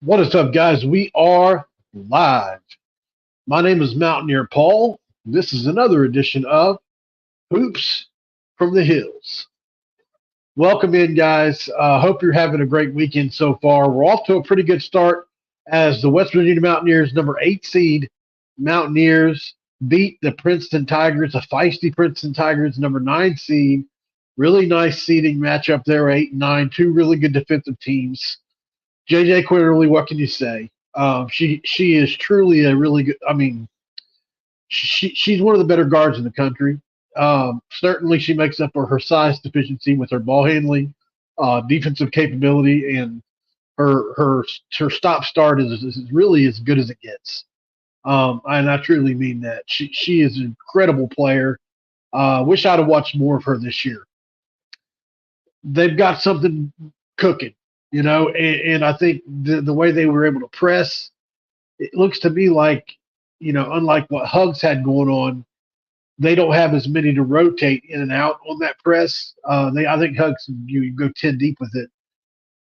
What is up, guys? We are live. My name is Mountaineer Paul. This is another edition of Hoops from the Hills. Welcome in, guys. Hope you're having a great weekend so far. We're off to a pretty good start as the West Virginia Mountaineers, number 8 seed Mountaineers, beat the Princeton Tigers, a feisty Princeton Tigers, number 9 seed. Really nice seeding matchup there, 8 and 9, two really good defensive teams. JJ Quinterly, what can you say? She is truly a really good. I mean, she's one of the better guards in the country. Certainly, she makes up for her size deficiency with her ball handling, defensive capability, and her stop start is really as good as it gets. And I truly mean that. She is an incredible player. Wish I'd have watched more of her this year. They've got something cooking. And I think the way they were able to press, it looks to me like, unlike what Hugs had going on, they don't have as many to rotate in and out on that press. I think Hugs, you go 10 deep with it.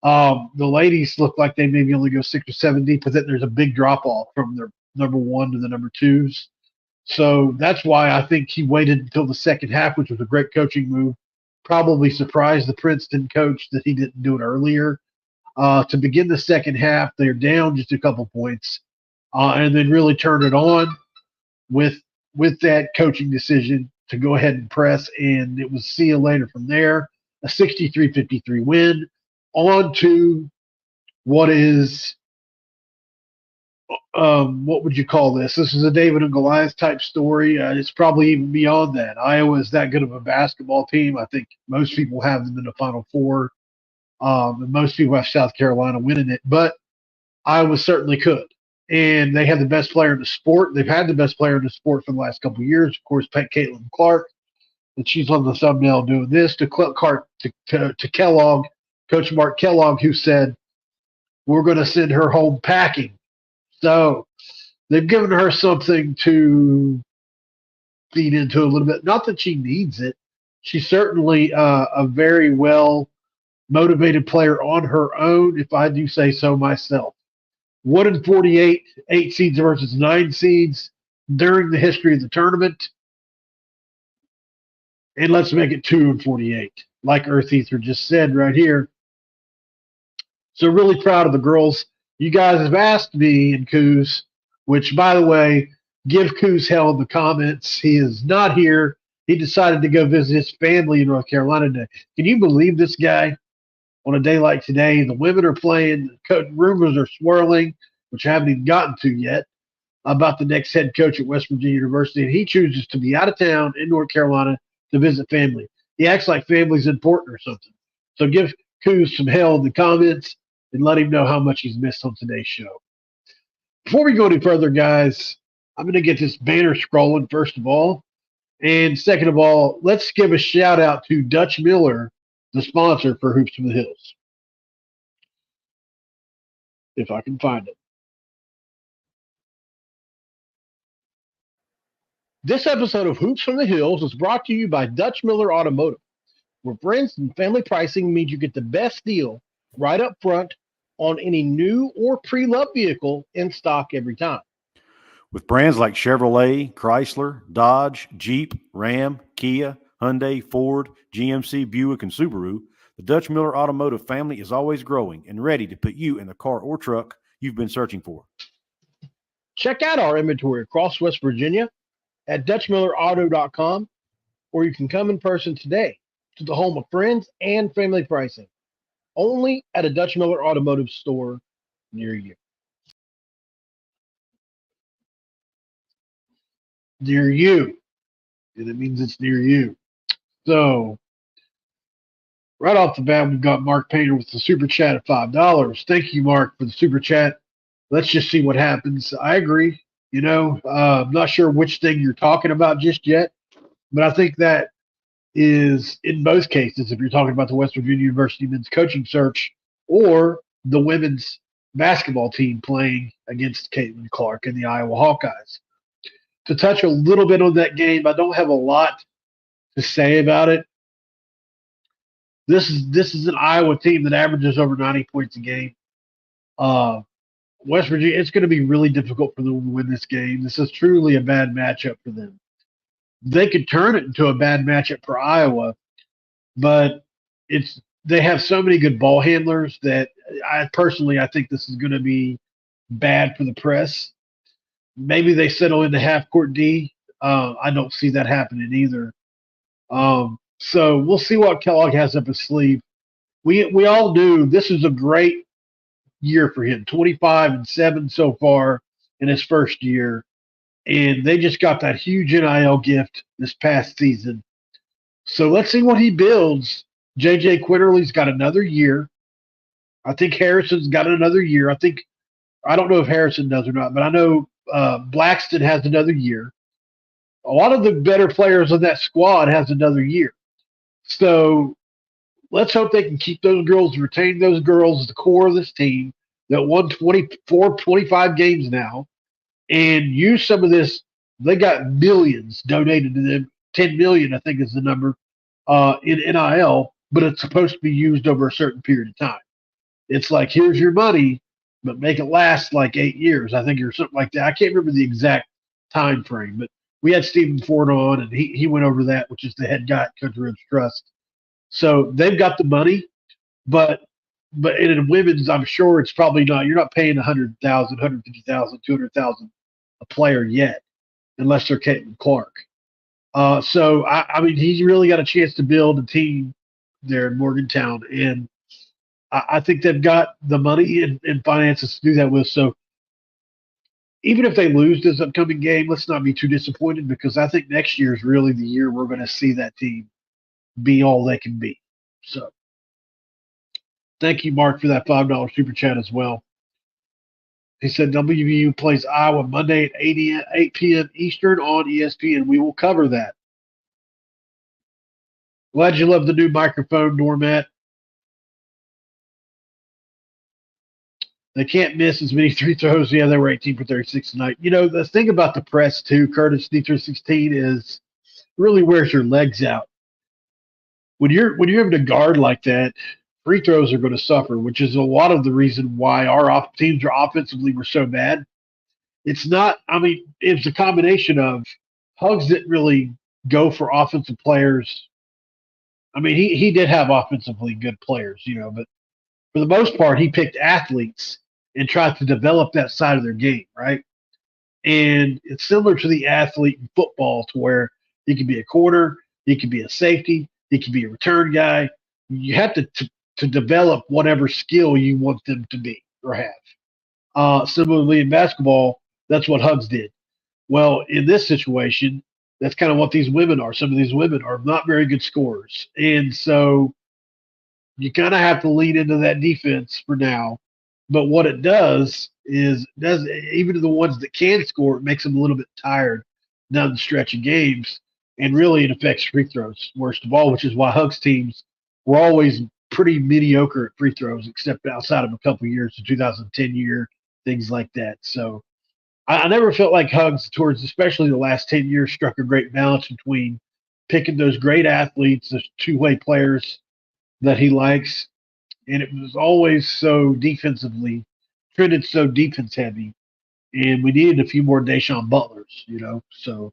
The ladies look like they maybe only go 6 or 7 deep with it. There's a big drop off from their number 1 to the number 2s. So that's why I think he waited until the second half, which was a great coaching move. Probably surprised the Princeton coach that he didn't do it earlier. To begin the second half, they're down just a couple points, and then really turn it on with that coaching decision to go ahead and press, and it was see you later from there. A 63-53 win. On to what is what would you call this? This is a David and Goliath type story. It's probably even beyond that. Iowa is that good of a basketball team. I think most people have them in the Final Four. And most people have South Carolina winning it, but Iowa certainly could. And they have the best player in the sport. They've had the best player in the sport for the last couple of years. Of course, Caitlin Clark, and she's on the thumbnail doing this to Kellogg, Coach Mark Kellogg, who said, we're going to send her home packing. So they've given her something to feed into a little bit. Not that she needs it. She's certainly a very well motivated player on her own, if I do say so myself. 1-48, 8 seeds versus 9 seeds during the history of the tournament. And let's make it 2-48, like Earth Ether just said right here. So really proud of the girls. You guys have asked me and Couz, which, by the way, give Couz hell in the comments. He is not here. He decided to go visit his family in North Carolina today. Can you believe this guy? On a day like today, the women are playing. Rumors are swirling, which I haven't even gotten to yet, about the next head coach at West Virginia University. And he chooses to be out of town in North Carolina to visit family. He acts like family's important or something. So give Couz some hell in the comments and let him know how much he's missed on today's show. Before we go any further, guys, I'm going to get this banner scrolling, first of all. And second of all, let's give a shout out to Dutch Miller, the sponsor for Hoops from the Hills. If I can find it. This episode of Hoops from the Hills is brought to you by Dutch Miller Automotive, where friends and family pricing means you get the best deal right up front on any new or pre-loved vehicle in stock every time. With brands like Chevrolet, Chrysler, Dodge, Jeep, Ram, Kia, Hyundai, Ford, GMC, Buick, and Subaru, the Dutch Miller Automotive family is always growing and ready to put you in the car or truck you've been searching for. Check out our inventory across West Virginia at DutchMillerAuto.com, or you can come in person today to the home of friends and family pricing, only at a Dutch Miller Automotive store near you. Near you. And it means it's near you. So, right off the bat, we've got Mark Painter with the super chat at $5. Thank you, Mark, for the super chat. Let's just see what happens. I agree. I'm not sure which thing you're talking about just yet, but I think that is, in both cases, if you're talking about the West Virginia University men's coaching search or the women's basketball team playing against Caitlin Clark and the Iowa Hawkeyes. To touch a little bit on that game, I don't have a lot to say about it. This is an Iowa team that averages over 90 points a game. West Virginia, it's going to be really difficult for them to win this game. This is truly a bad matchup for them. They could turn it into a bad matchup for Iowa, but they have so many good ball handlers that I think this is going to be bad for the press. Maybe they settle into half court D. I don't see that happening either. So we'll see what Kellogg has up his sleeve. We all knew this is a great year for him. 25-7 so far in his first year, and they just got that huge NIL gift this past season. So let's see what he builds. JJ Quitterly's got another year. I think Harrison's got another year. I don't know if Harrison does or not, but I know Blackston has another year. A lot of the better players on that squad has another year. So let's hope they can keep those girls, retain those girls as the core of this team that won 24, 25 games now, and use some of this. They got millions donated to them. 10 million, I think, is the number in NIL, but it's supposed to be used over a certain period of time. It's like, here's your money, but make it last like 8 years, I think, or something like that. I can't remember the exact time frame, but we had Stephen Ford on, and he went over that, which is the head guy at Country Roads Trust. So they've got the money, but in women's, I'm sure it's probably not. You're not paying 100,000, 150,000, 200,000 a player yet, unless they're Caitlin Clark. So I mean, he's really got a chance to build a team there in Morgantown, and I think they've got the money and finances to do that with. So even if they lose this upcoming game, let's not be too disappointed, because I think next year is really the year we're going to see that team be all they can be. So thank you, Mark, for that $5 super chat as well. He said WVU plays Iowa Monday at 8 p.m. Eastern on ESPN. We will cover that. Glad you love the new microphone, Normat. They can't miss as many free throws. Yeah, they were 18 for 36 tonight. You know, the thing about the press, too, Curtis D316, is really wears your legs out. When you're able to guard like that, free throws are going to suffer, which is a lot of the reason why our teams are offensively were so bad. It's not, I mean, it's a combination of Hugs didn't really go for offensive players. I mean, he did have offensively good players, you know, but for the most part, he picked athletes and tried to develop that side of their game, right? And it's similar to the athlete in football, to where he could be a corner, he could be a safety, he could be a return guy. You have to develop whatever skill you want them to be or have. Similarly in basketball, that's what Hugs did. Well, in this situation, that's kind of what these women are. Some of these women are not very good scorers. And so you kind of have to lean into that defense for now. But what it does is, even to the ones that can score, it makes them a little bit tired down the stretch of games. And really, it affects free throws, worst of all, which is why Hugs teams were always pretty mediocre at free throws, except outside of a couple of years, the 2010 year, things like that. So I never felt like Hugs, towards especially the last 10 years, struck a great balance between picking those great athletes, those two-way players that he likes, and it was always so defensively trended, so defense heavy, and we needed a few more Deshaun Butlers, you know. So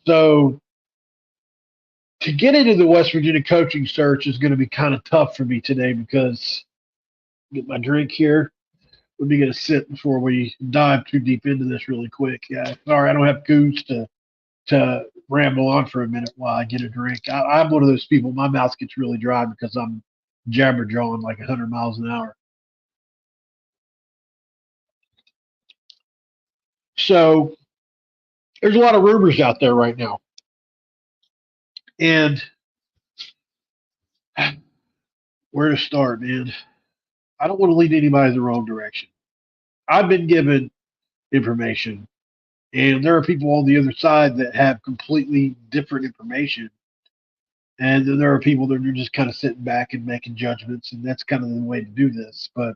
to get into the West Virginia coaching search is going to be kind of tough for me today, because get my drink here. Let me get a sip before we dive too deep into this really quick. Yeah, sorry, I don't have Couz to ramble on for a minute while I get a drink. I'm one of those people, my mouth gets really dry because I'm jabber-jawing like 100 miles an hour. So there's a lot of rumors out there right now. And where to start, man? I don't want to lead anybody in the wrong direction. I've been given information, and there are people on the other side that have completely different information. And then there are people that are just kind of sitting back and making judgments, and that's kind of the way to do this. But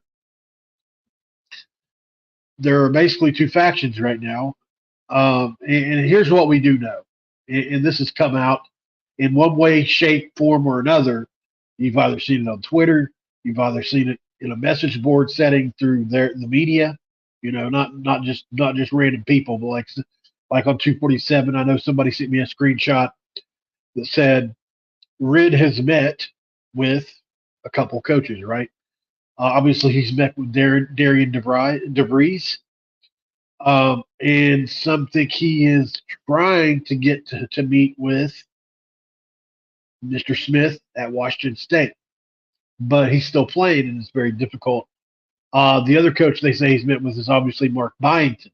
there are basically two factions right now. And here's what we do know. And this has come out in one way, shape, form, or another. You've either seen it on Twitter, You've either seen it in a message board setting through the media, not just random people, but like on 247, I know somebody sent me a screenshot that said Rid has met with a couple coaches, right? Obviously, he's met with Darian DeVries, and some think he is trying to get to meet with Mr. Smith at Washington State, but he's still playing, and it's very difficult. The other coach they say he's met with is obviously Mark Byington.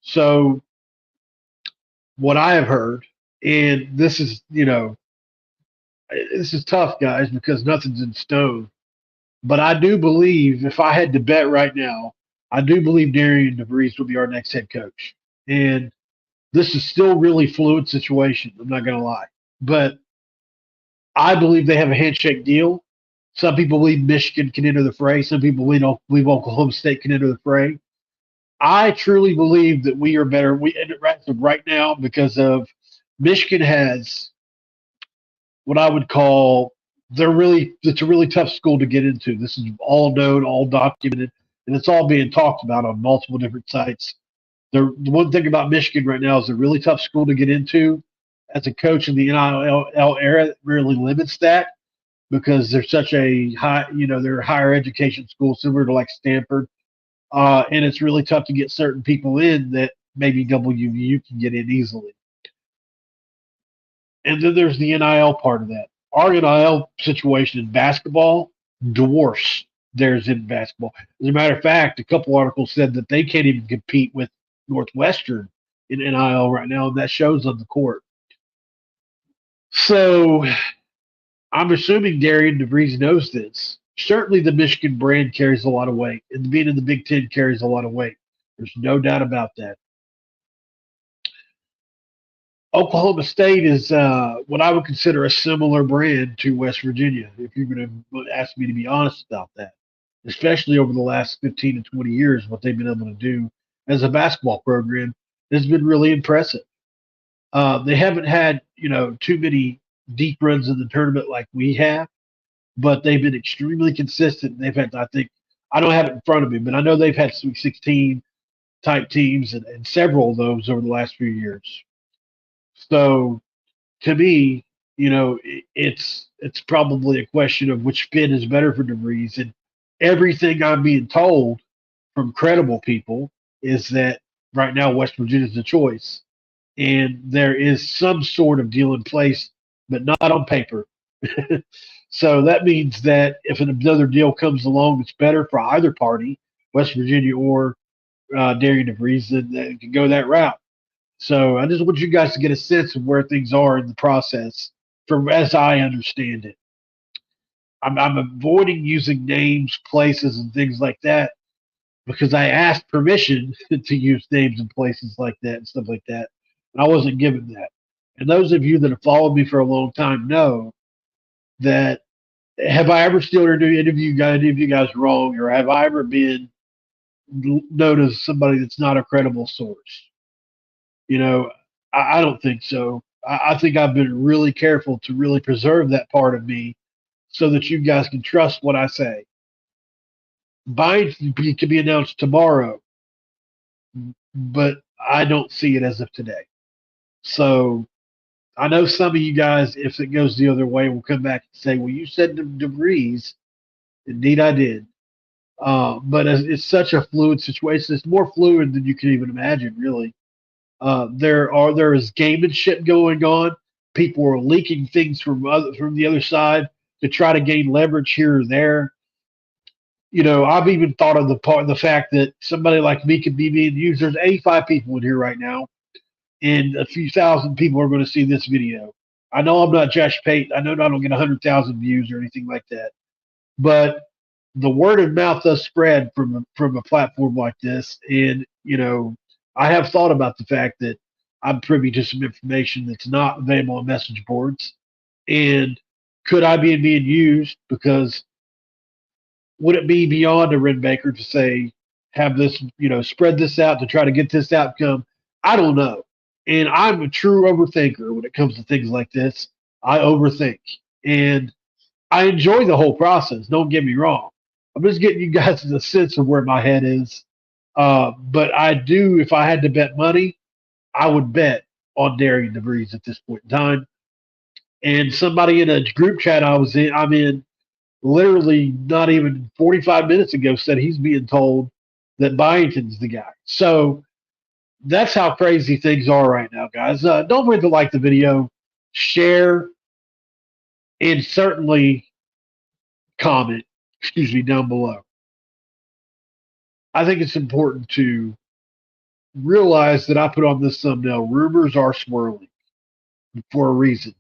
So, what I have heard, and this is tough, guys, because nothing's in stone. But I do believe, if I had to bet right now, I do believe Darian DeVries will be our next head coach. And this is still a really fluid situation. I'm not going to lie. But I believe they have a handshake deal. Some people believe Michigan can enter the fray. Some people believe Oklahoma State can enter the fray. I truly believe that we are better. Right now because of Michigan has what I would call it's a really tough school to get into. This is all known, all documented, and it's all being talked about on multiple different sites. The one thing about Michigan right now is a really tough school to get into. As a coach in the NIL era, it really limits that because they're such a they're a higher education school similar to like Stanford, and it's really tough to get certain people in that maybe WVU can get in easily. And then there's the NIL part of that. Our NIL situation in basketball dwarfs theirs in basketball. As a matter of fact, a couple articles said that they can't even compete with Northwestern in NIL right now, and that shows on the court. So I'm assuming Darian DeVries knows this. Certainly the Michigan brand carries a lot of weight, and being in the Big Ten carries a lot of weight. There's no doubt about that. Oklahoma State is what I would consider a similar brand to West Virginia, if you're going to ask me to be honest about that, especially over the last 15 to 20 years, what they've been able to do as a basketball program has been really impressive. They haven't had, too many deep runs in the tournament like we have, but they've been extremely consistent. They've had, I think, I don't have it in front of me, but I know they've had Sweet 16 type teams and several of those over the last few years. So to me, it's probably a question of which fit is better for DeVries. And everything I'm being told from credible people is that right now West Virginia is the choice. And there is some sort of deal in place, but not on paper. So that means that if another deal comes along that's better for either party, West Virginia or Darian DeVries, then they can go that route. So I just want you guys to get a sense of where things are in the process, from as I understand it. I'm avoiding using names, places, and things like that because I asked permission to use names and places like that and stuff like that, and I wasn't given that. And those of you that have followed me for a long time know that have I ever steered any of you guys wrong, or have I ever been known as somebody that's not a credible source? I don't think so. I think I've been really careful to really preserve that part of me so that you guys can trust what I say. Buying can be announced tomorrow, but I don't see it as of today. So I know some of you guys, if it goes the other way, will come back and say, well, you said DeVries. Indeed, I did. But it's such a fluid situation. It's more fluid than you can even imagine, really. There is gamemanship going on. People are leaking things from the other side to try to gain leverage here or there. I've even thought of the fact that somebody like me could be being used. There's 85 people in here right now, and a few thousand people are going to see this video. I know I'm not Josh Payton. I know I don't get 100,000 views or anything like that, but the word of mouth does spread from a platform like this, and I have thought about the fact that I'm privy to some information that's not available on message boards. And could I be being used? Because would it be beyond a Ren Baker to say, have this, spread this out to try to get this outcome? I don't know. And I'm a true overthinker when it comes to things like this. I overthink. And I enjoy the whole process. Don't get me wrong. I'm just getting you guys a sense of where my head is. But I do, if I had to bet money, I would bet on Darian DeVries at this point in time. And somebody in a group chat I'm in, literally not even 45 minutes ago said he's being told that Byington's the guy. So that's how crazy things are right now, guys. Don't forget to like the video, share, and certainly comment, down below. I think it's important to realize that I put on this thumbnail, rumors are swirling for a reason.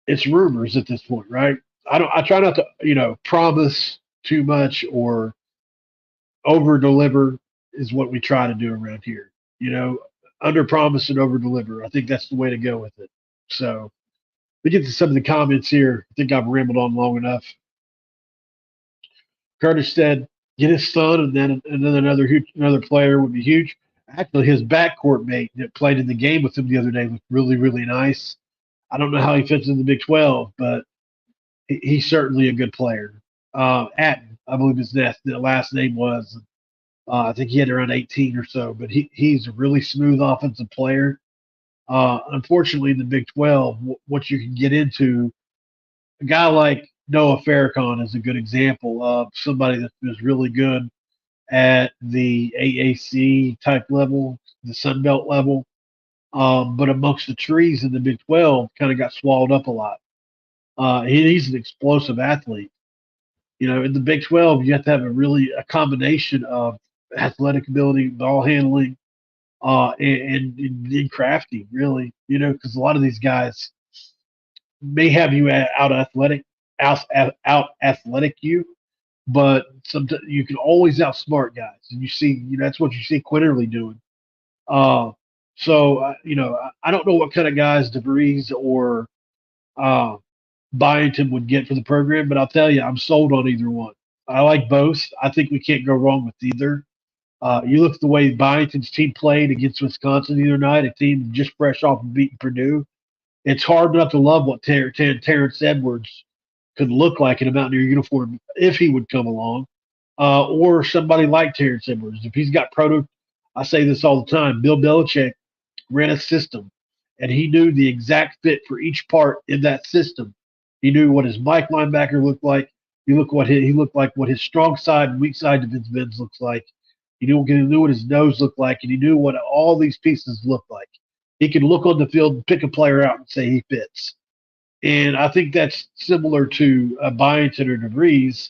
It's rumors at this point, right? I try not to, promise too much or over deliver is what we try to do around here. Under promise and over deliver. I think that's the way to go with it. So we get to some of the comments here. I think I've rambled on long enough. Curtis said, get his son, and then another player would be huge. Actually, his backcourt mate that played in the game with him the other day looked really, really nice. I don't know how he fits in the Big 12, but he's certainly a good player. Atten, I believe the last name was. I think he had around 18 or so, but he's a really smooth offensive player. Unfortunately, in the Big 12, what you can get into, a guy like Noah Farrakhan is a good example of somebody that was really good at the AAC type level, the Sun Belt level. But amongst the trees in the Big 12, kind of got swallowed up a lot. He's an explosive athlete. In the Big 12, you have to have a combination of athletic ability, ball handling, and crafty, really. Because a lot of these guys may have you out athletic you, but sometimes you can always outsmart guys, and that's what you see Quinterly doing. I don't know what kind of guys DeVries or Byington would get for the program, but I'll tell you, I'm sold on either one. I like both. I think we can't go wrong with either. You look at the way Byington's team played against Wisconsin the other night, a team just fresh off of beating Purdue. It's hard not to love what Terrence Edwards could look like in a Mountaineer uniform if he would come along, or somebody like Terrence Edwards. If he's got I say this all the time, Bill Belichick ran a system, and he knew the exact fit for each part in that system. He knew what his Mike linebacker looked like. He looked like what his strong side and weak side defensive ends looks like. He knew what his nose looked like, and he knew what all these pieces looked like. He could look on the field and pick a player out and say he fits. And I think that's similar to Byington or DeVries.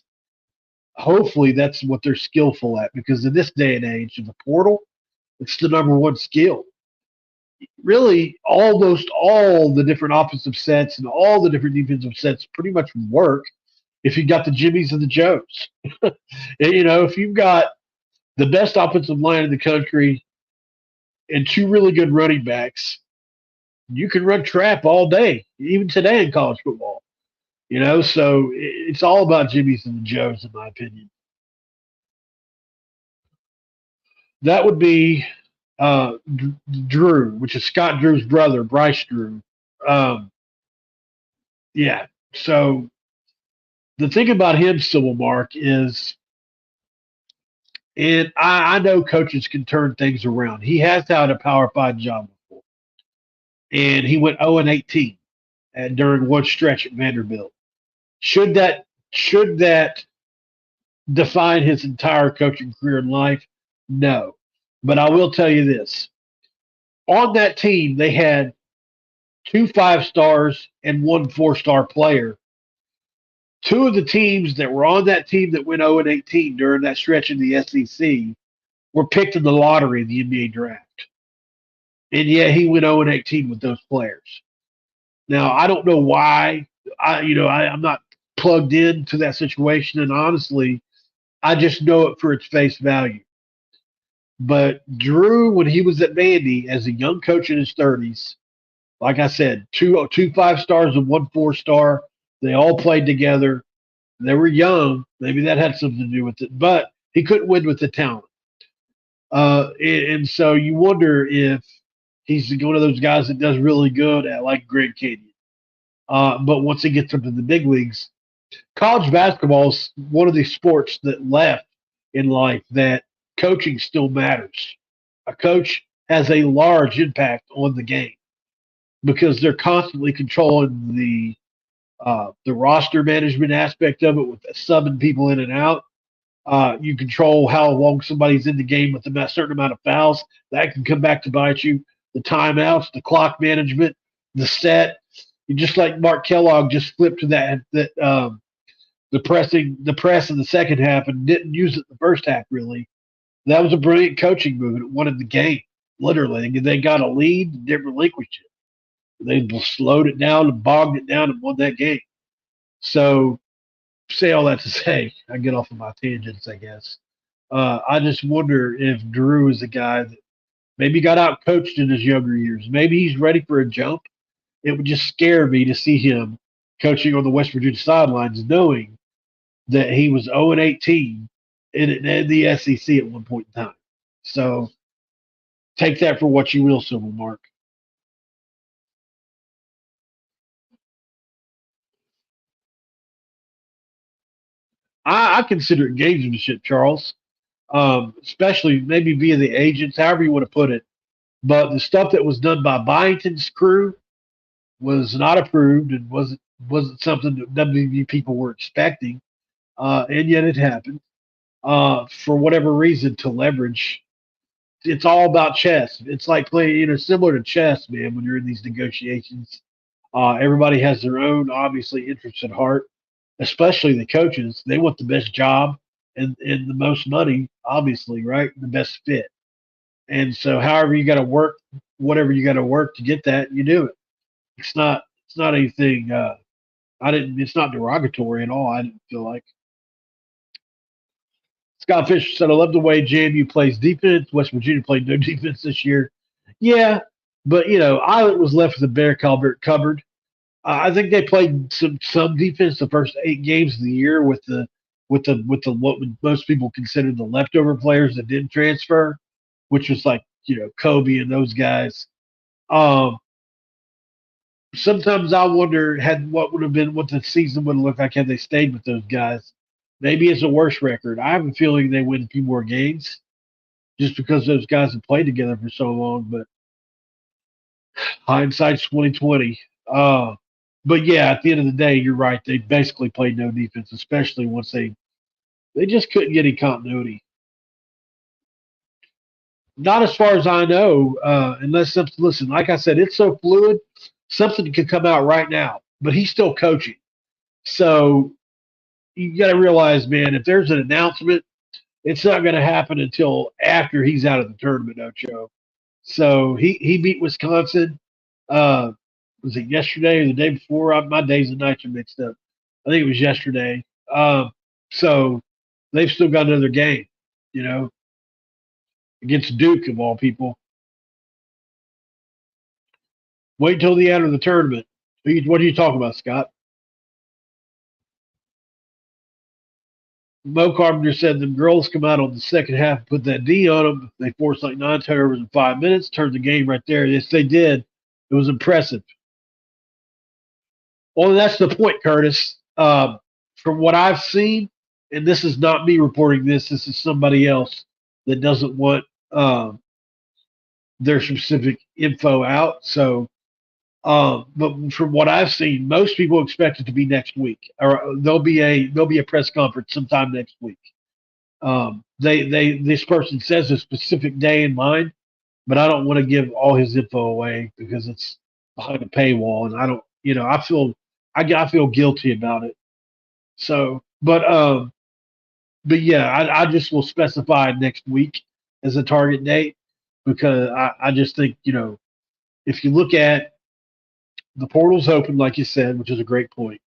Hopefully that's what they're skillful at, because in this day and age of the portal, it's the number one skill. Really, almost all the different offensive sets and all the different defensive sets pretty much work if you got the Jimmies and the Joes. If you've got the best offensive line in the country and two really good running backs, you can run trap all day, even today in college football. So it's all about Jimmies and the Joes, in my opinion. That would be Drew, which is Scott Drew's brother, Bryce Drew. Yeah. So the thing about him, Civil Mark, is, and I know coaches can turn things around. He has had a Power 5 job before, and he went 0-18 during one stretch at Vanderbilt. Should that define his entire coaching career in life? No. But I will tell you this. On that team, they had 2 5-stars and 1 4-star player. 2 of the teams that were on that team that went 0-18 during that stretch in the SEC were picked in the lottery in the NBA draft. And yet he went 0-18 with those players. Now, I don't know why. I'm not plugged into that situation, and honestly, I just know it for its face value. But Drew, when he was at Vandy as a young coach in his 30s, like I said, 2 5-stars and 1 4-star, they all played together. They were young. Maybe that had something to do with it, but he couldn't win with the talent. And so you wonder if he's one of those guys that does really good at like Grand Canyon. But once he gets up to the big leagues, college basketball is one of these sports that left in life that coaching still matters. A coach has a large impact on the game because they're constantly controlling the roster management aspect of it with subbing people in and out. You control how long somebody's in the game with a certain amount of fouls. That can come back to bite you. The timeouts, the clock management, the set. You just like Mark Kellogg just flipped to that the press in the second half and didn't use it in the first half really. That was a brilliant coaching move and it won the game. Literally, they got a lead and didn't relinquish it. They slowed it down and bogged it down and won that game. So, say all that to say, I get off of my tangents, I guess. I just wonder if Drew is a guy that maybe got out coached in his younger years. Maybe he's ready for a jump. It would just scare me to see him coaching on the West Virginia sidelines, knowing that he was 0-18 in the SEC at one point in time. So take that for what you will, Silver Mark. I consider it gamesmanship, Charles. Especially maybe via the agents, however you want to put it. But the stuff that was done by Byington's crew was not approved and wasn't something that WVU people were expecting, and yet it happened for whatever reason to leverage. It's all about chess. It's like playing, similar to chess, man. When you're in these negotiations, everybody has their own obviously interests at heart, especially the coaches. They want the best job and the most money, obviously, right? The best fit. And so, however you got to work, whatever you got to work to get that, you do it. It's not anything. I didn't. It's not derogatory at all. I didn't feel like. Scott Fisher said, "I love the way JMU plays defense. West Virginia played no defense this year. Yeah, but Island was left with a bare cupboard. I think they played some defense the first 8 games of the year with the what most people consider the leftover players that didn't transfer, which was like Kobe and those guys. Um, Sometimes I wonder had what would have been what the season would have looked like had they stayed with those guys. Maybe it's a worse record. I have a feeling they win a few more games just because those guys have played together for so long. But hindsight's 2020. But yeah, at the end of the day, you're right. They basically played no defense, especially once they just couldn't get any continuity. Not as far as I know, unless something. Listen, like I said, it's so fluid. Something could come out right now, but he's still coaching. So you got to realize, man, if there's an announcement, it's not going to happen until after he's out of the tournament, Ocho. So he beat Wisconsin. Uh, was it yesterday or the day before? My days and nights are mixed up. I think it was yesterday. So they've still got another game, you know, against Duke of all people. Wait until the end of the tournament. What are you talking about, Scott? Mo Carpenter said the girls come out on the second half and put that D on them. They forced like 9 turnovers in 5 minutes, turned the game right there. Yes, they did. It was impressive. Well, that's the point, Curtis. From what I've seen, and this is not me reporting this, this is somebody else that doesn't want their specific info out. So, but from what I've seen, most people expect it to be next week, or there'll be a press conference sometime next week. This person says a specific day in mind, but I don't want to give all his info away because it's behind a paywall, and I don't, I feel guilty about it. So, but yeah, I just will specify next week as a target date because I just think if you look at the portal's open, like you said, which is a great point.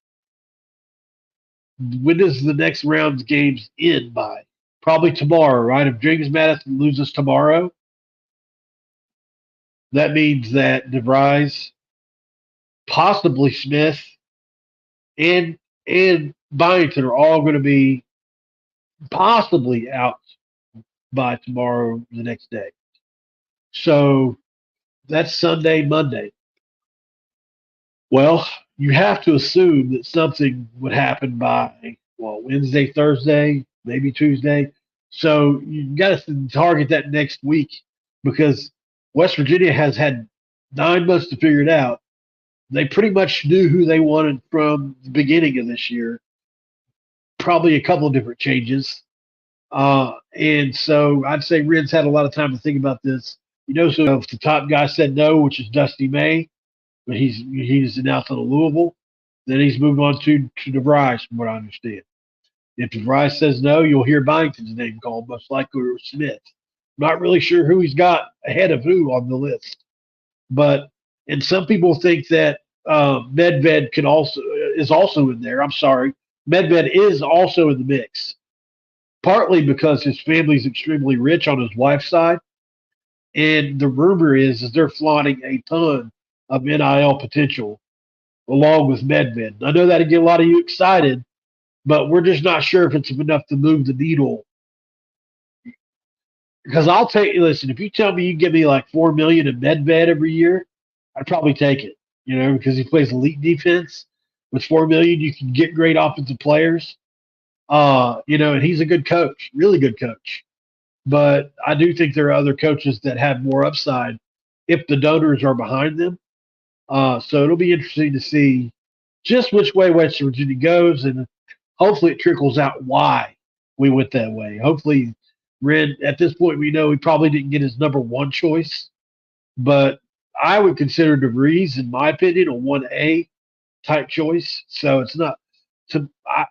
When does the next round's games end by? Probably tomorrow, right? If James Madison loses tomorrow, that means that DeVries, possibly Smith, and Byington are all going to be possibly out by tomorrow, the next day. So that's Sunday, Monday. Well, you have to assume that something would happen by, well, Wednesday, Thursday, maybe Tuesday. So you got to target that next week because West Virginia has had 9 months to figure it out. They pretty much knew who they wanted from the beginning of this year. Probably a couple of different changes. And so I'd say Ren's had a lot of time to think about this. So if the top guy said no, which is Dusty May, but he's announced on Louisville, then he's moved on to DeVries, from what I understand. If DeVries says no, you'll hear Byington's name called, most likely or Smith. Not really sure who he's got ahead of who on the list. But and some people think that Medved is also in there. I'm sorry, Medved is also in the mix, partly because his family's extremely rich on his wife's side, and the rumor is they're flaunting a ton of NIL potential along with Medved. I know that'd get a lot of you excited, but we're just not sure if it's enough to move the needle. Because listen, if you tell me you give me like $4 million in Medved every year, I'd probably take it. Because he plays elite defense. With $4 million, you can get great offensive players. And he's a good coach, really good coach. But I do think there are other coaches that have more upside if the donors are behind them. So it'll be interesting to see just which way West Virginia goes, and hopefully it trickles out why we went that way. Hopefully, Ren, at this point, we know he probably didn't get his number one choice, but I would consider DeVries, in my opinion, a 1A type choice. So it's not.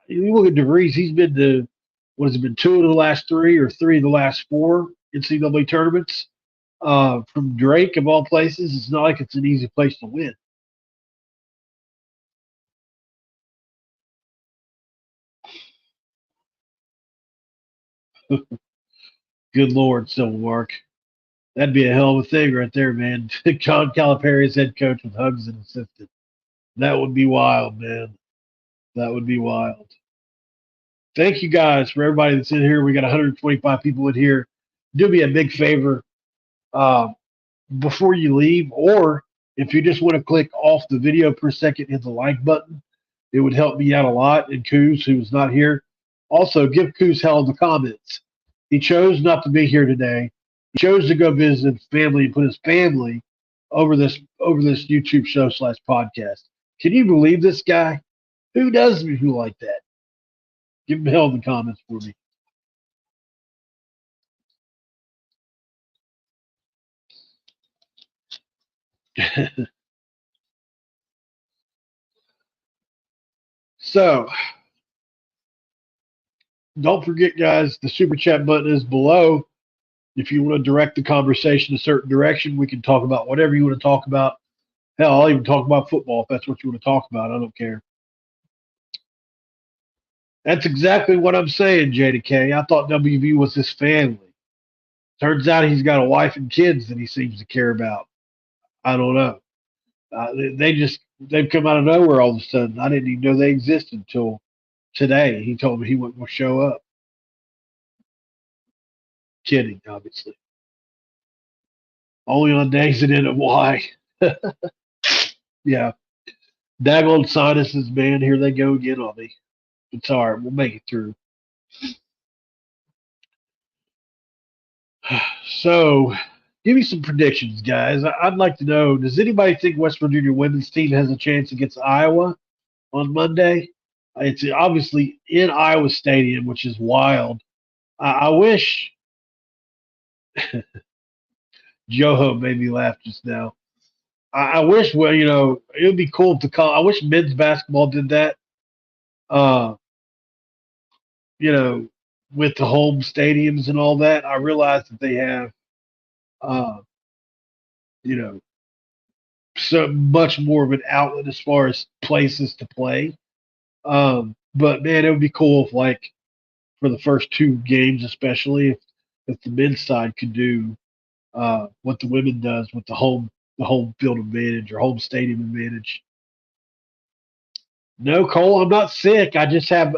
You look at DeVries, he's been to, what has it been, 2 of the last 3 or 3 of the last 4 NCAA tournaments. From Drake, of all places, it's not like it's an easy place to win. Good Lord, Silver Mark. That'd be a hell of a thing right there, man. John Calipari's head coach with Hugs and assistant. That would be wild, man. That would be wild. Thank you guys for everybody that's in here. We got 125 people in here. Do me a big favor before you leave, or if you just want to click off the video for a second, hit the like button. It would help me out a lot. And Couz, who's not here, also give Couz hell in the comments. He chose not to be here today. He chose to go visit his family and put his family over this YouTube show / podcast. Can you believe this guy? Who does me who like that? Give him hell in the comments for me. So, don't forget, guys, the super chat button is below. If you want to direct the conversation a certain direction, we can talk about whatever you want to talk about. Hell, I'll even talk about football if that's what you want to talk about. I don't care. That's exactly what I'm saying, JDK. I thought WV was his family. Turns out he's got a wife and kids that he seems to care about. I don't know. They've come out of nowhere all of a sudden. I didn't even know they existed until today. He told me he wasn't going to show up. Kidding, obviously. Only on days that end in Y. Yeah. Daggone sinuses, man. Here they go again on me. It's all right. We'll make it through. So, give me some predictions, guys. I'd like to know, does anybody think West Virginia women's team has a chance against Iowa on Monday? It's obviously in Iowa Stadium, which is wild. I wish Joho made me laugh just now. I wish, well, it would be cool to call. I wish men's basketball did that. With the home stadiums and all that. I realize that they have, you know, so much more of an outlet as far as places to play. But man, it would be cool if, like, for the first 2 games, especially if the men's side could do what the women does with the home field advantage or home stadium advantage. No, Cole, I'm not sick. I just have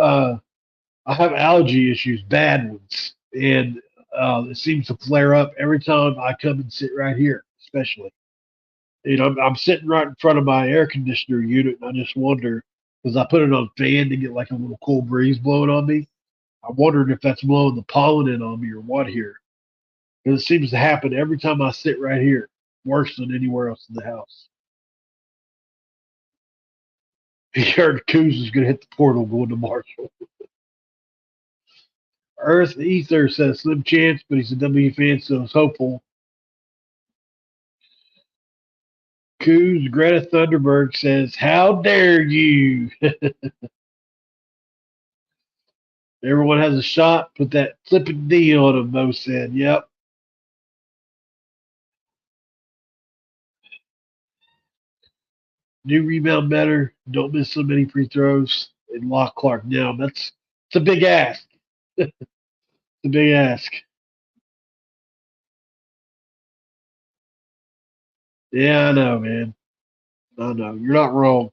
I have allergy issues, bad ones, and it seems to flare up every time I come and sit right here, especially. I'm sitting right in front of my air conditioner unit, and I just wonder, because I put it on fan to get like a little cool breeze blowing on me. I'm wondering if that's blowing the pollen in on me or what here. Because it seems to happen every time I sit right here, worse than anywhere else in the house. He heard Couz is going to hit the portal going to Marshall. Earth Ether says slim chance, but he's a W fan, so he's hopeful. Couz Greta Thunberg says, "How dare you?" Everyone has a shot. Put that flipping D on him, Mo said. Yep. New rebound better. Don't miss so many free throws. And lock Clark down. It's a big ask. It's a big ask. Yeah, I know, man. I know. You're not wrong.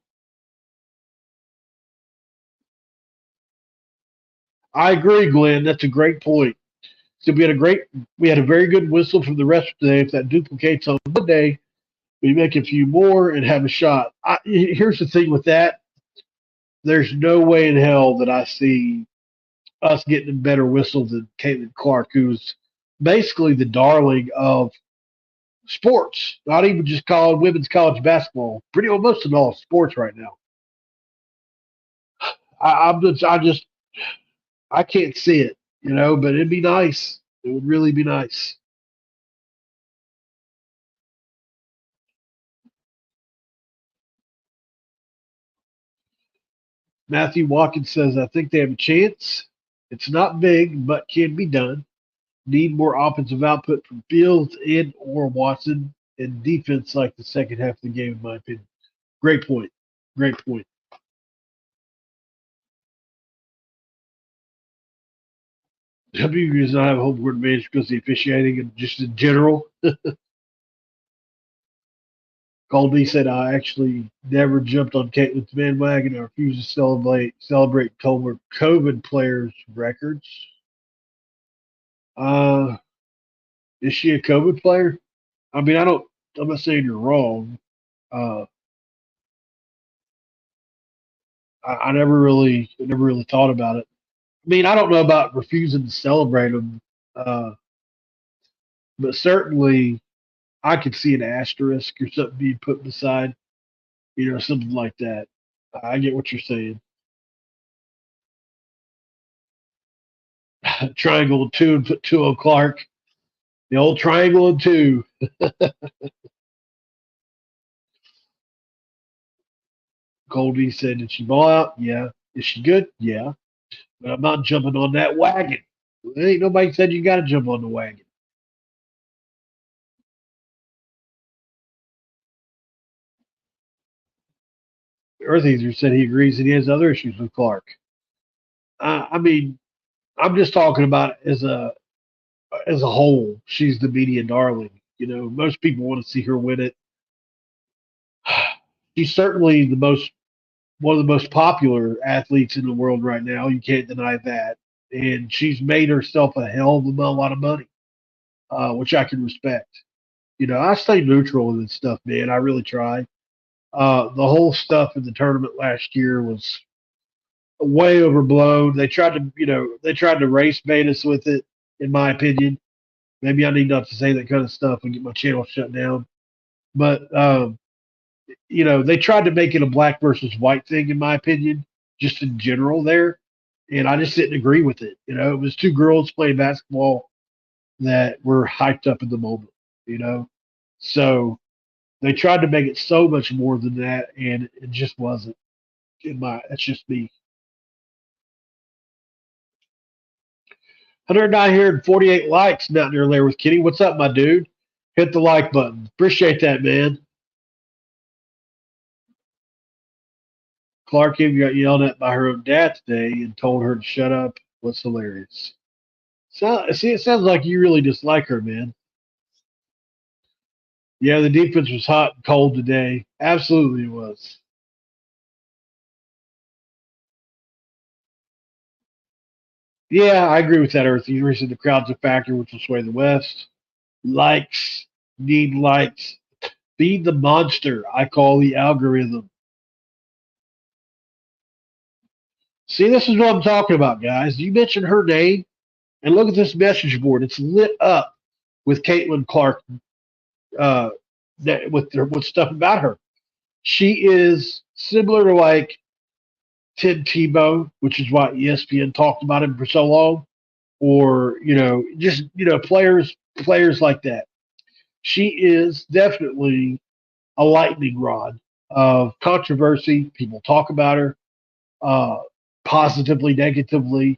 I agree, Glenn. That's a great point. So we had a very good whistle from the rest of the day. If that duplicates on Monday, we make a few more and have a shot. Here's the thing with that. There's no way in hell that I see us getting a better whistle than Caitlin Clark, who's basically the darling of sports, not even just women's college basketball, pretty well most of all sports right now. I just I can't see it, but it'd be nice. It would really be nice. Matthew Watkins says, I think they have a chance. It's not big, but can be done. Need more offensive output from Fields and or Watson, and defense like the second half of the game, in my opinion. Great point. Great point. WVU does not have a home court advantage because of the officiating and just in general. Goldie said, I actually never jumped on Caitlin's bandwagon. I refuse to celebrate COVID players' records. Uh, is she a COVID player? I mean, I'm not saying you're wrong. Uh, I never really thought about it. I mean, I don't know about refusing to celebrate them, uh, but certainly I could see an asterisk or something being put beside, something like that. I get what you're saying. Triangle and two and put two on Clark. The old triangle and two. Goldie said, did she ball out? Yeah. Is she good? Yeah. But I'm not jumping on that wagon. There ain't nobody said you got to jump on the wagon. Earth Eater said he agrees that he has other issues with Clark. I mean, I'm just talking about as a whole. She's the media darling. Most people want to see her win it. She's certainly one of the most popular athletes in the world right now. You can't deny that. And she's made herself a hell of a lot of money, which I can respect. I stay neutral in this stuff, man. I really try. The whole stuff in the tournament last year was way overblown. They tried to race bait us with it, in my opinion. Maybe I need not to say that kind of stuff and get my channel shut down. But they tried to make it a black versus white thing, in my opinion, just in general there. And I just didn't agree with it. It was two girls playing basketball that were hyped up in the moment, you know. So they tried to make it so much more than that, and it just wasn't. That's just me. 109 likes, Mountaineer Lair with Kenny. What's up, my dude? Hit the like button. Appreciate that, man. Clark even got yelled at by her own dad today and told her to shut up. What's hilarious. So, see, it sounds like you really dislike her, man. Yeah, the defense was hot and cold today. Absolutely, it was. Yeah, I agree with that, Earth. You said the crowd's a factor, which will sway the West. Likes, need likes. Feed the monster, I call the algorithm. See, this is what I'm talking about, guys. You mentioned her name, and look at this message board. It's lit up with Caitlin Clark, uh, with stuff about her. She is similar to like Tim Tebow, which is why ESPN talked about him for so long, or just players like that. She is definitely a lightning rod of controversy. People talk about her uh, positively, negatively.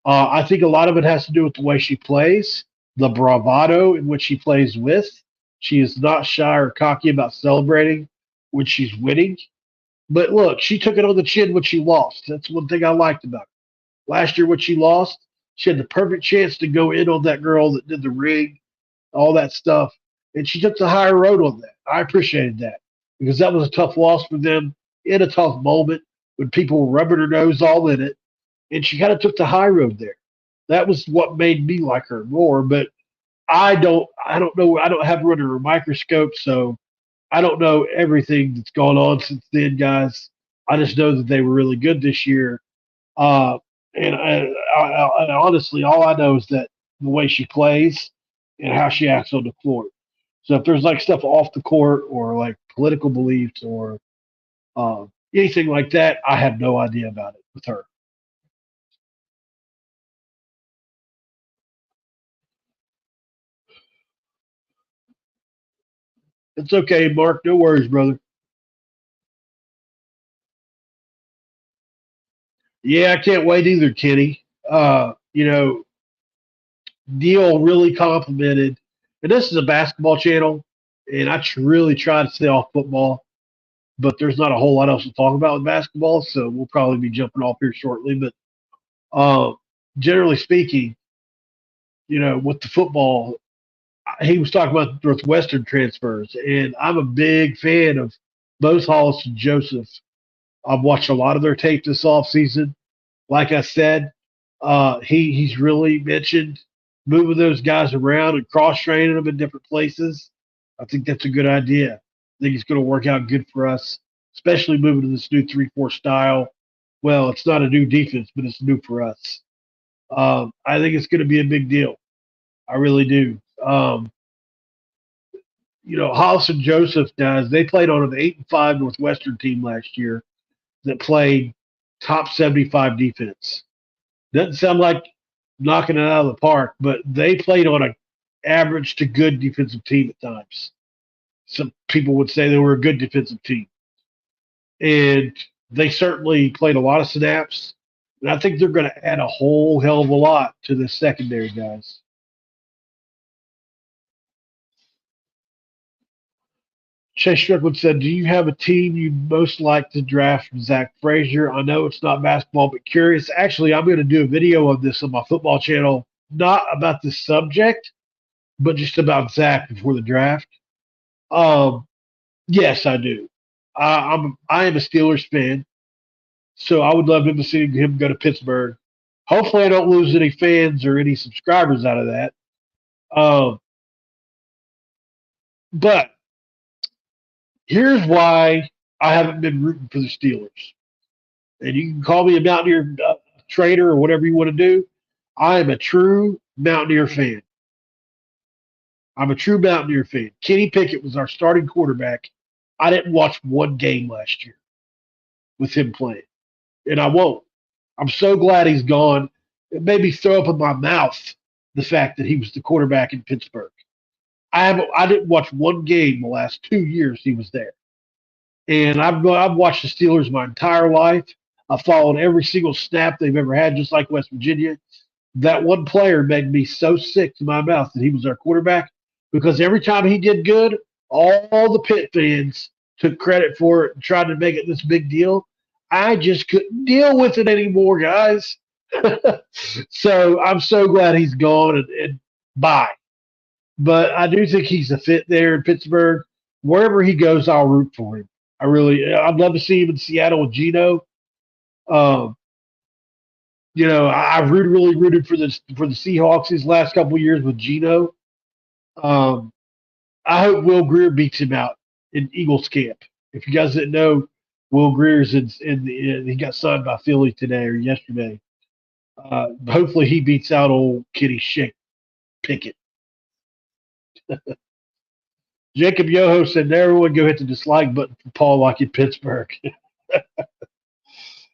I think a lot of it has to do with the way she plays, the bravado in which she plays with. She is not shy or cocky about celebrating when she's winning. But look, she took it on the chin when she lost. That's one thing I liked about her. Last year when she lost, she had the perfect chance to go in on that girl that did the ring, all that stuff. And she took the higher road on that. I appreciated that because that was a tough loss for them in a tough moment when people were rubbing her nose all in it. And she kind of took the high road there. That was what made me like her more. But I don't know. I don't have her under a microscope, so I don't know everything that's gone on since then, guys. I just know that they were really good this year. Uh, and honestly, all I know is that the way she plays and how she acts on the court. So if there's like stuff off the court or like political beliefs or uh, anything like that, I have no idea about it with her. It's okay, Mark. No worries, brother. Yeah, I can't wait either, Kenny. Neil really complimented, and this is a basketball channel, and really try to stay off football, but there's not a whole lot else to talk about with basketball, so we'll probably be jumping off here shortly. But uh, generally speaking, with the football, he was talking about Northwestern transfers, and I'm a big fan of both Hollis and Joseph. I've watched a lot of their tape this offseason. Like I said, he's really mentioned moving those guys around and cross training them in different places. I think that's a good idea. I think it's going to work out good for us, especially moving to this new 3-4 style. Well, it's not a new defense, but it's new for us. I think it's going to be a big deal. I really do. Hollis and Joseph guys, they played on an 8-5 Northwestern team last year that played top 75 defense. Doesn't sound like knocking it out of the park, but they played on an average to good defensive team at times. Some people would say they were a good defensive team. And they certainly played a lot of snaps. And I think they're going to add a whole hell of a lot to the secondary, guys. Chase Strickland said, "Do you have a team you'd most like to draft from Zach Frazier? I know it's not basketball, but curious. Actually, I'm going to do a video of this on my football channel, not about this subject, but just about Zach before the draft. Um, yes, I do. I am a Steelers fan, so I would love him to see him go to Pittsburgh. Hopefully, I don't lose any fans or any subscribers out of that. Um, but here's why I haven't been rooting for the Steelers. And you can call me a Mountaineer trader or whatever you want to do. I am a true Mountaineer fan. I'm a true Mountaineer fan. Kenny Pickett was our starting quarterback. I didn't watch one game last year with him playing, and I won't. I'm so glad he's gone. It made me throw up in my mouth the fact that he was the quarterback in Pittsburgh. I didn't watch one game the last 2 years he was there, and I've watched the Steelers my entire life. I followed every single snap they've ever had, just like West Virginia. That one player made me so sick to my mouth that he was our quarterback because every time he did good, all the Pitt fans took credit for it and tried to make it this big deal. I just couldn't deal with it anymore, guys. So I'm so glad he's gone and bye. But I do think he's a fit there in Pittsburgh. Wherever he goes, I'll root for him. I'd love to see him in Seattle with Geno. Um, I've really rooted for the Seahawks these last couple of years with Geno. Um, I hope Will Greer beats him out in Eagles camp. If you guys didn't know, Will Greer's he got signed by Philly today or yesterday. Hopefully he beats out old Kenny Pickett. Jacob Yoho said, everyone go hit the dislike button for Paul like in Pittsburgh.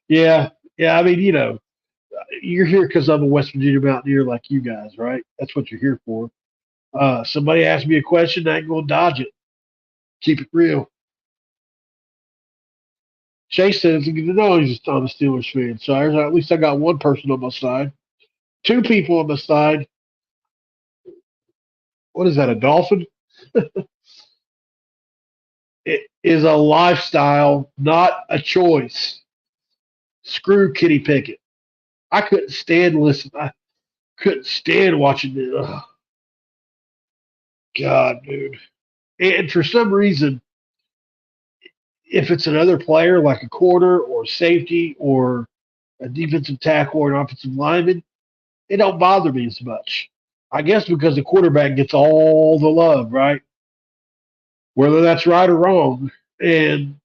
Yeah. I mean, you're here because I'm a West Virginia Mountaineer like you guys, right? That's what you're here for. Somebody asked me a question, I ain't going to dodge it. Keep it real. Chase says, no, he's a Steelers fan. So at least I got one person on my side. Two people on my side. What is that, a dolphin? It is a lifestyle, not a choice. Screw Kenny Pickett. I couldn't stand listening. I couldn't stand watching it. Ugh. God, dude. And for some reason, if it's another player like a quarter or safety or a defensive tackle or an offensive lineman, it don't bother me as much. I guess because the quarterback gets all the love, right? Whether that's right or wrong. And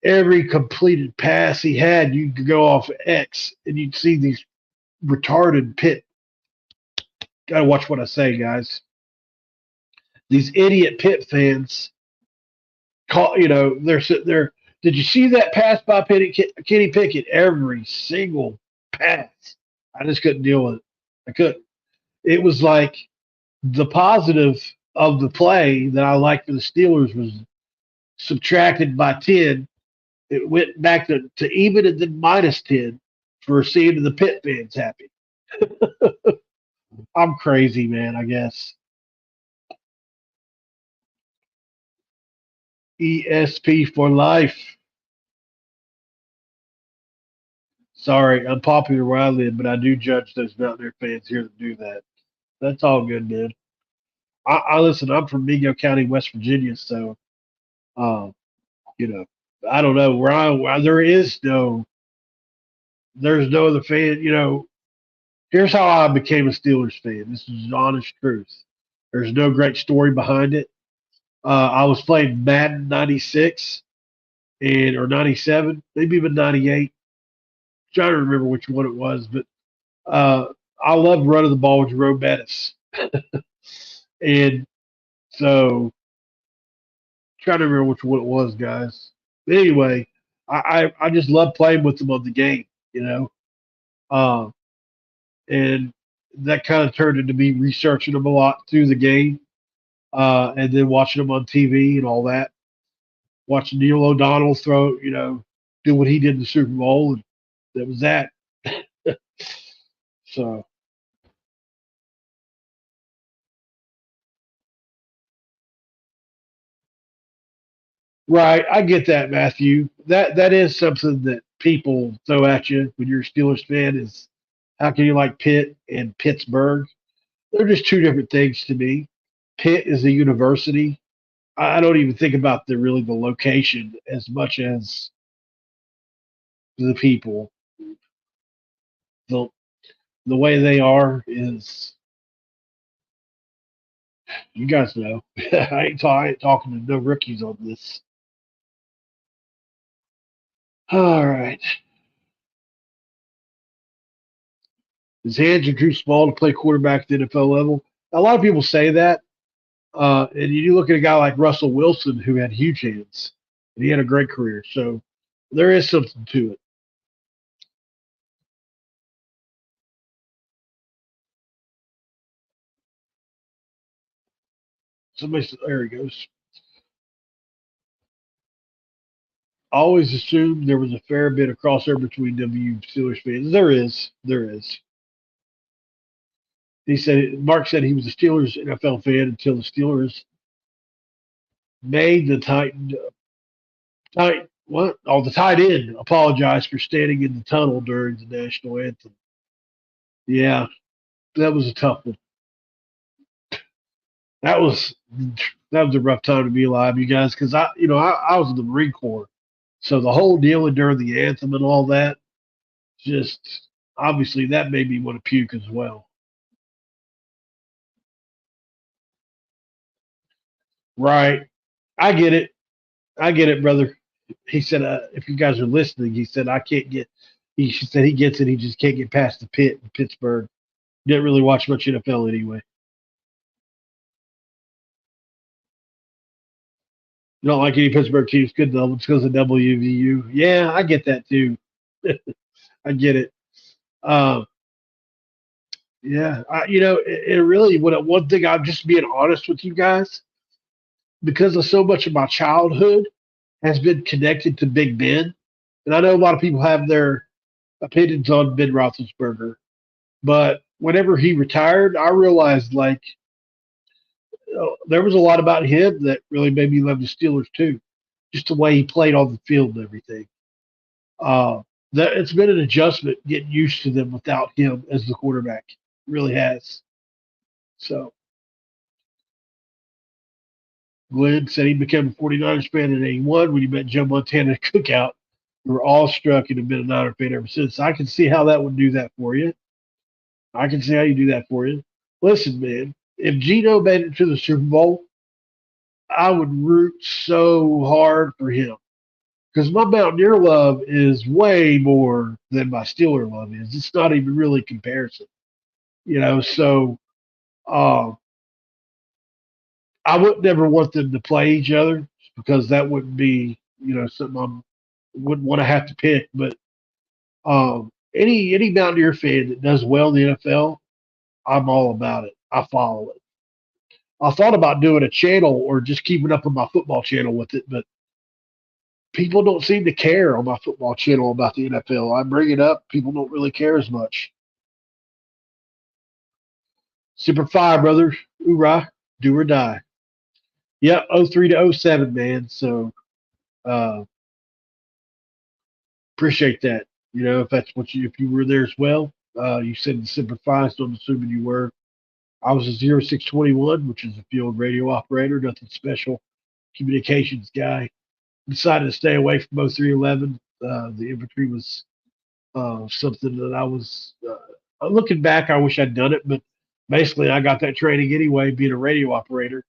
every completed pass he had, you could go off X and you'd see these retarded Pitt. Gotta watch what I say, guys. These idiot Pitt fans they're sitting there. Did you see that pass by Kenny Pickett? Every single pass. I just couldn't deal with it. I couldn't. It was like the positive of the play that I liked for the Steelers was subtracted by 10. It went back to even and then minus 10 for seeing the Pitt fans happy. I'm crazy, man, I guess. ESP for life. Sorry, I'm popular where I live, but I do judge those Mountaineer fans here that do that. That's all good, man. I listen. I'm from Mingo County, West Virginia, so um, you know, I don't know where there's no other fan. Here's how I became a Steelers fan. This is honest truth. There's no great story behind it. I was playing Madden '96 or '97, maybe even '98. Trying to remember which one it was, but uh, I loved running the ball with Jerome Bettis. And so, trying to remember which one it was, guys. But anyway, I just love playing with them on the game, you know. Um, and that kind of turned into me researching them a lot through the game, and then watching them on TV and all that. Watching Neil O'Donnell do what he did in the Super Bowl, and that was that. So, right, I get that, Matthew. That is something that people throw at you when you're a Steelers fan is how can you like Pitt and Pittsburgh? They're just two different things to me. Pitt is a university. I don't even think about the location as much as the people. The the way they are is you guys know. I ain't talking to no rookies on this. All right. His hands are too small to play quarterback at the NFL level. A lot of people say that. And you look at a guy like Russell Wilson who had huge hands and he had a great career. So there is something to it. Somebody said, there he goes. I always assumed there was a fair bit of crossover between WVU Steelers fans. There is. There is. Mark said he was a Steelers NFL fan until the Steelers made the the tight end apologized for standing in the tunnel during the national anthem. Yeah, that was a tough one. That was that was a rough time to be alive, you guys, because I was in the Marine Corps, so the whole deal during the anthem and all that, just obviously that made me want to puke as well. Right, I get it. I get it, brother. He said, if you guys are listening, he said, I can't get, he said he gets it. He just can't get past the pit in Pittsburgh. Didn't really watch much NFL anyway. You don't like any Pittsburgh teams. Good though. It's because of WVU. Yeah, I get that too. I get it. Uh, yeah, it really, one thing, I'm just being honest with you guys, because of so much of my childhood has been connected to Big Ben. And I know a lot of people have their opinions on Ben Roethlisberger, but whenever he retired, I realized there was a lot about him that really made me love the Steelers too, just the way he played on the field and everything. Uh, that it's been an adjustment getting used to them without him as the quarterback. It really has. So Glenn said he became a 49ers fan in 81 when he met Joe Montana at Cookout. We were all struck and have been a Niner fan ever since. I can see how that would do that for you. I can see how you do that for you. Listen, man, if Gino made it to the Super Bowl, I would root so hard for him because my Mountaineer love is way more than my Steeler love is. It's not even really comparison, So uh, I would never want them to play each other because that wouldn't be, something I wouldn't want to have to pick. But any Mountaineer fan that does well in the NFL, I'm all about it. I follow it. I thought about doing a channel or just keeping up with my football channel with it, but people don't seem to care on my football channel about the NFL. I bring it up, people don't really care as much. Super Five, brother. Hoorah. Do or die. Yep, '03 to '07, man. So uh, appreciate that. If that's if you were there as well. You said the Super Five, so I'm assuming you were. I was a 0621, which is a field radio operator, nothing special, communications guy. Decided to stay away from 0311. The infantry was something that I was looking back. I wish I'd done it, but basically, I got that training anyway, being a radio operator,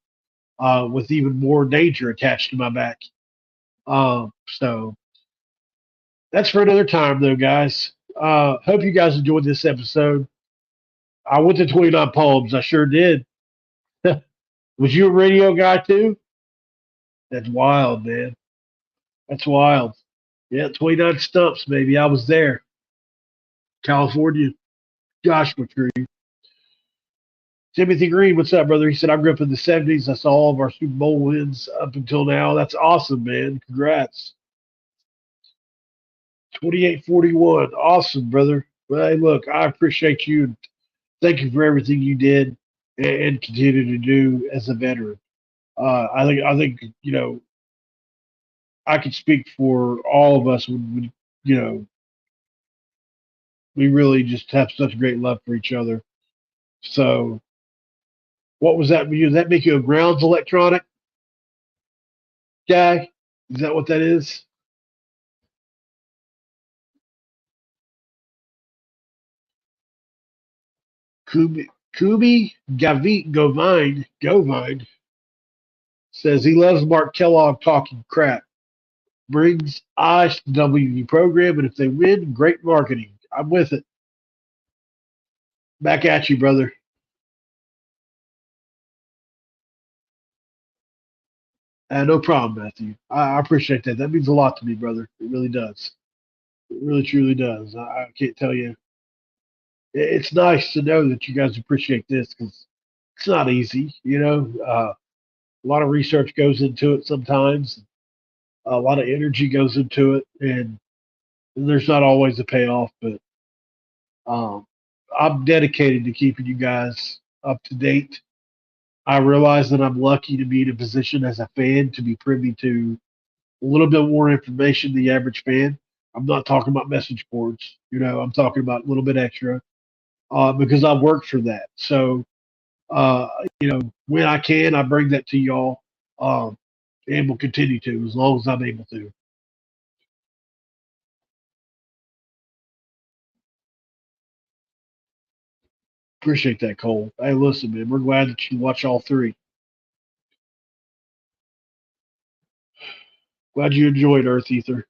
with even more danger attached to my back. So that's for another time, though, guys. Hope you guys enjoyed this episode. I went to 29 Palms. I sure did. Was you a radio guy too? That's wild, man. That's wild. Yeah, 29 stumps, baby. I was there. California, Joshua Tree. Timothy Green, what's up, brother? He said, I grew up in the 70s. I saw all of our Super Bowl wins up until now. That's awesome, man. Congrats. 28-41. Awesome, brother. Well, hey, look, I appreciate you. Thank you for everything you did and continue to do as a veteran. I think I could speak for all of us when we really just have such great love for each other. So, what was that? Does that make you a grounds electronic guy? Is that what that is? Kubi Govine says he loves Mark Kellogg talking crap. Brings eyes to the WVU program, and if they win, great marketing. I'm with it. Back at you, brother. No problem, Matthew. I appreciate that. That means a lot to me, brother. It really does. It really, truly does. I can't tell you. It's nice to know that you guys appreciate this because it's not easy. A lot of research goes into it sometimes. A lot of energy goes into it, and there's not always a payoff. But um, I'm dedicated to keeping you guys up to date. I realize that I'm lucky to be in a position as a fan to be privy to a little bit more information than the average fan. I'm not talking about message boards. I'm talking about a little bit extra because I've worked for that. So, uh, when I can, I bring that to y'all and will continue to as long as I'm able to. Appreciate that, Cole. Hey, listen, man, we're glad that you watch all three. Glad you enjoyed Earth Ether.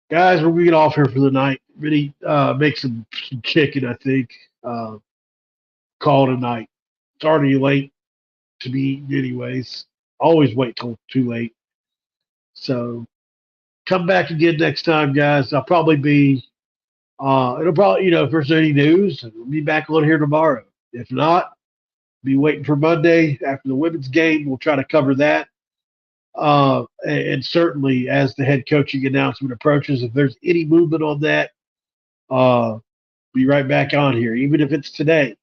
Guys, we're going to get off here for the night. Really make some chicken, I think. Call it a night. It's already late to be eating anyways. Always wait till too late. So come back again next time, guys. I'll probably be, it'll probably, if there's any news, we'll be back on here tomorrow. If not, be waiting for Monday after the women's game. We'll try to cover that. And certainly as the head coaching announcement approaches, if there's any movement on that, be right back on here. Even if it's today,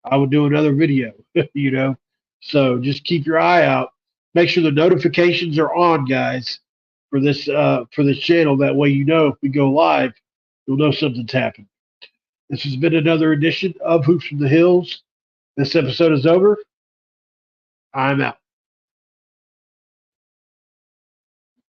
I would do another video, So just keep your eye out. Make sure the notifications are on, guys, for this channel. That way, if we go live, you'll know something's happened. This has been another edition of Hoops from the Hills. This episode is over. I'm out.